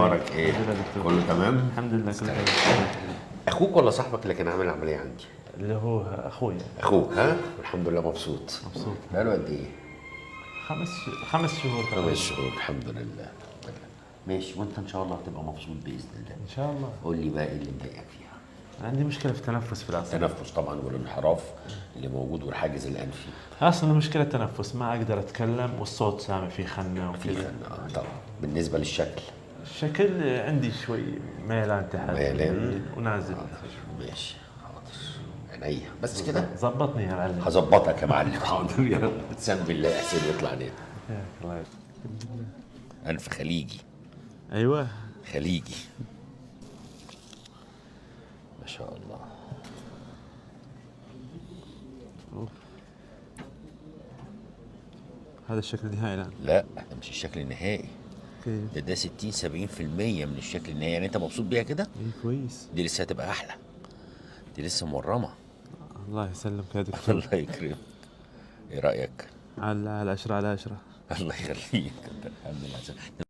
اخبارك ايه؟ الحمد لله دكتور. كله تمام؟ الحمد لله كل خير. اخوك ولا صاحبك اللي كان عامل عمليه عندي؟ اللي هو اخويا. اخوك ها؟ الحمد لله مبسوط. مبسوط. بقاله قد ايه؟ خمس شهور تقريباً. 5 شهور الحمد لله. ماشي، وانت ان شاء الله هتبقى مبسوط باذن الله. ان شاء الله. قول لي بقى ايه اللي مضايقك فيها؟ عندي مشكله في التنفس في الاصل. التنفس طبعا والانحراف اللي موجود والحاجز الانفي. اصلا مشكله تنفس، ما اقدر اتكلم والصوت سامع فيه خنه في وكذا. خنقه طبعا. بالنسبه للشكل الشكل عندي شوي ميلان تحت ميلان. ونازل. ماشي حاضر عينيا بس كده. ظبطني يا معلم. هظبطك يا معلم. حاضر يلا تسام بالله يا حسين يطلع علينا. الله يسلمك. انف خليجي. ايوه. خليجي ما شاء الله. هذا الشكل النهائي الان. لا ده مش الشكل النهائي، كيف؟ ده 60 70% من الشكل النهائي. يعني انت مبسوط بيها كده؟ ايه كويس. دي لسه هتبقى احلى، دي لسه مورمه. الله يسلمك يا دكتور. الله يكرمك. ايه رايك؟ على 10 على 10. الله يخليك. الحمد لله.